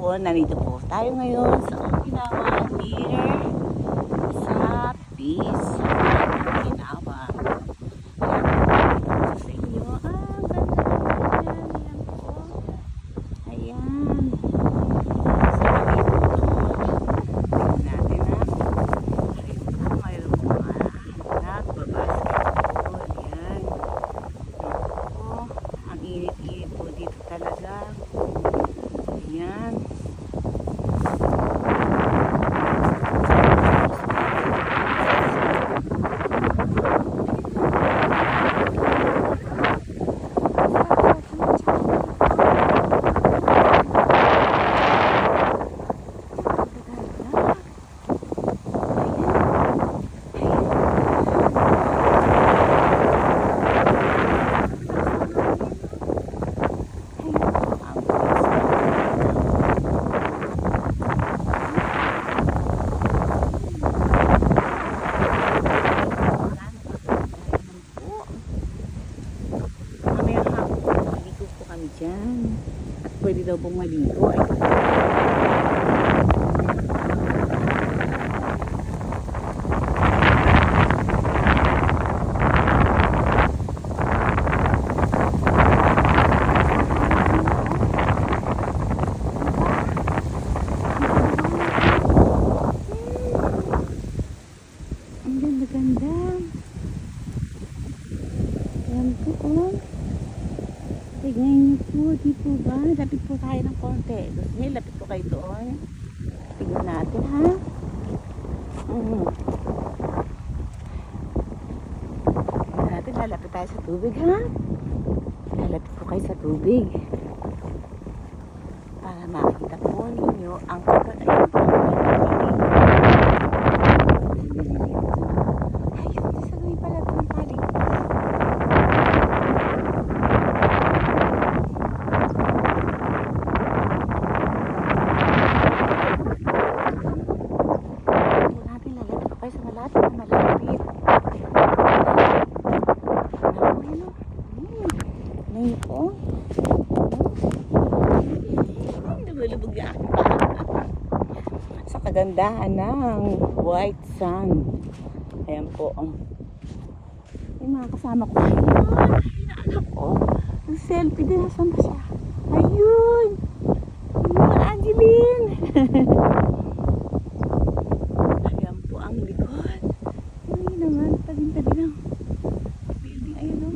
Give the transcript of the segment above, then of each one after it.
po, nandito po tayo ngayon sa Okinawa here sa beach sa Okinawa. Ayan, sa inyo, ganda yan po. Ayan. So, dito tingnan natin ayun po, mayroon po nagbabasketball. Ayan. Po, ang init-init po dito talaga. Ayan. Dyan. At pwede daw pong maligo. Ay, ang ganda-ganda. Ayan po, oh. Tignan niyo po, di po ba? Lapit po tayo ng konti. Gusto niyo, lapit po kayo doon. Tignan natin, ha? Tignan natin, lalapit tayo sa tubig, ha? Lalapit po kayo sa tubig. Para makita po ninyo ang pagkakayang po. Ayun, sa gawin pala ito ng palig. Ngayon po. Lumulubog na ako pa. Sa kagandahan ng white sand. Ayan po. Yung mga kasama ko. Ayun, inaanak ko. Ang selfie din. Nasaan ba siya? Ayun. Ayun, Angeline. Ayan po ang likod. Ayun naman. Tabi-tabi lang. Building. Ayun o.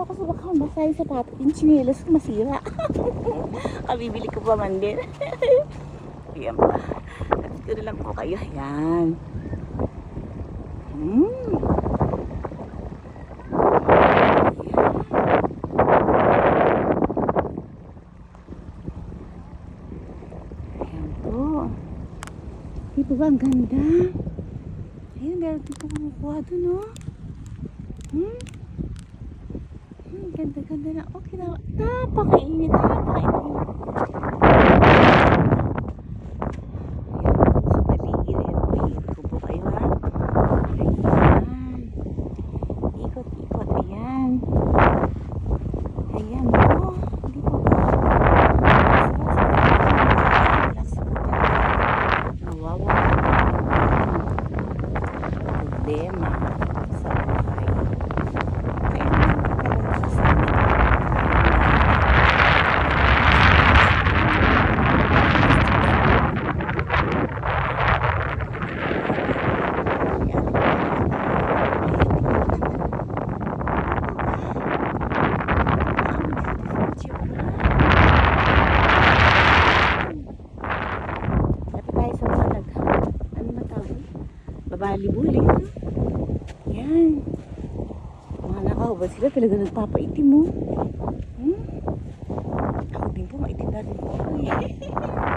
Kasi baka basa yung sapatos, yung chinelas ko masira. Kabibili ko pa man din. Ayan pa. Tapos ko na lang po kayo. Ayan. Ayan po. Di ba ba ang ganda? Ayan, meron din po kumukuha dun, oh. Ganda-ganda na. Okay na. Napakainit. Napakainit. Ayan po sa paligid. Ayan po. Ikot ko po kayo, ha. Ayan. Ikot-ikot. Ayan. Ayan po. Hindi po ba? Relax po tayo. Nawawala problema sa buhay. Kaya naman talaga sa iba talaga nagpapaitim mo. Hmm? Ako din po, maitim na rin po. Nakakaitim talaga.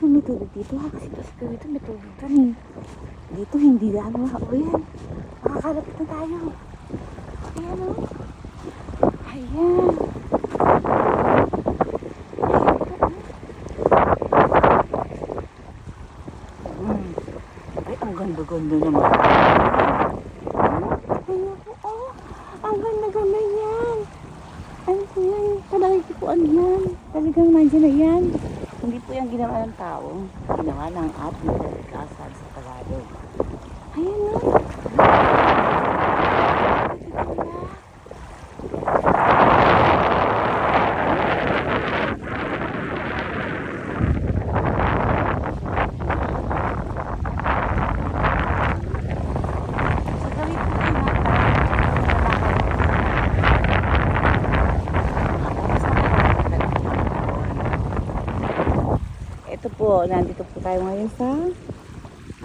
May tubig dito ha, kasi kasi dito may tubig dun eh. Dito hindi ano ha, o yan, makakalapit na tayo. Ayan o. Ayan. Ay, ang ganda-ganda naman. Ayan po, oh. Ang ganda-ganda yan. Ano po yan? Talagang kipuan yan. Talagang nandiyan na yan. Hindi po yung ginawa ng tao. Ginawa ng ating kalikasan sa Tagalog. Ayan na. Ito po, nandito po tayo ngayon sa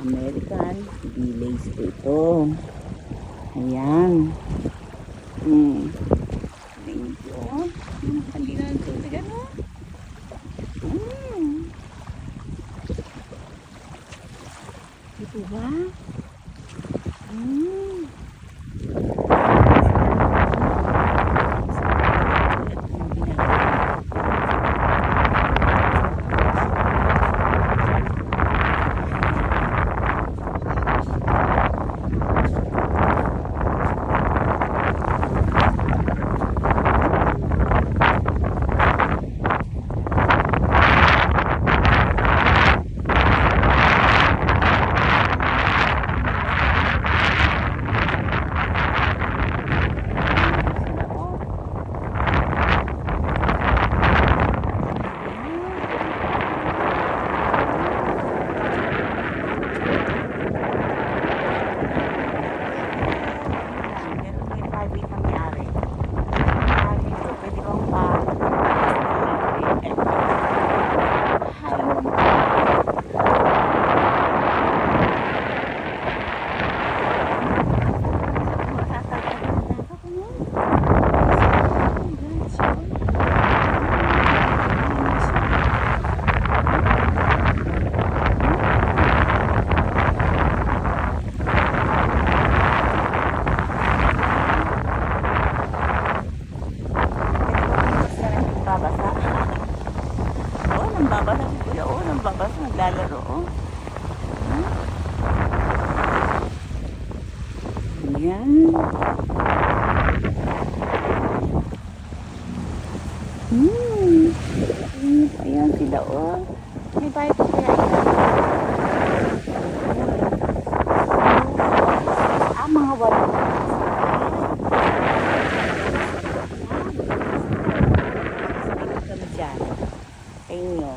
American Village po ito. Ayan. Thank you. Hindi na ng tubig, ano? Ito ba? Nambabasa si Kuya, oh, nambabasa, naglalaro, oh. Ayan. Ayan sila, oh. May bahay pa kaya ito. Mga wala. Kami dyan. Inyo.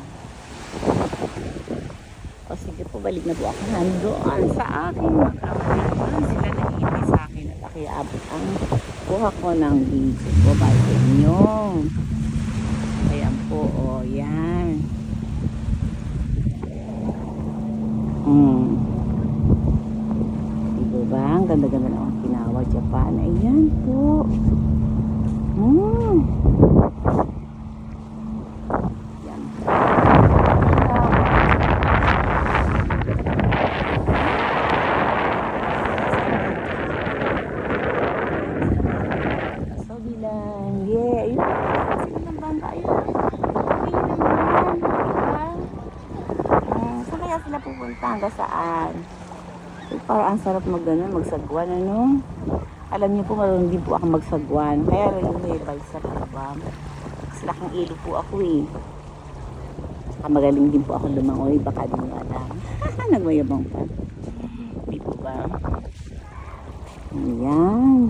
O sige po, balik na po ako nandoon sa aking mga kamaliwan. Sila nag-iintay sa akin at akiabot ang kuha ko ng video ko para sa inyo. Ayan po, o yan. Diba ba? Ang ganda-ganda ng Okinawa, Japan. Ayan po. Sila pupunta hanggang saan. Parang ang sarap magsagwan, ano? Alam niyo po, marunong din po ako magsagwan. Kaya rin may balsa para ba? Kasi laking ilo po ako eh. Baka magaling din po ako lumangoy. Baka di mo alam. Nagmayabang pa. Di po ba? Ayan.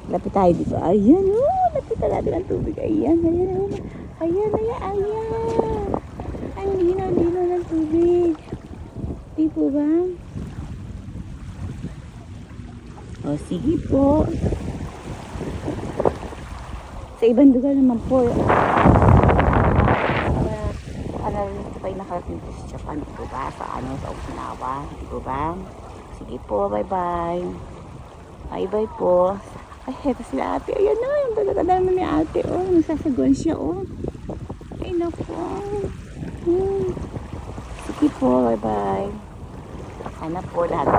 Lapit tayo dito. Ayan, oh. Lapit na natin ang tubig. Ayan, ayan, ayan. Ayan, ayan, ayan. Ang lino ng tubig. Di po ba? O, sige po. Sa ibang lugar naman po, ano rin pa yung nakarating sa Japan, di po ba? Sa Okinawa, di po ba? Sige po, bye-bye. Bye-bye po. Ay, heto sila ate. Ayan na, yung talaga na ni ate. Oh, nagsasaguan siya, oh. Ay, naku. Sige po, bye-bye. Sana po lahat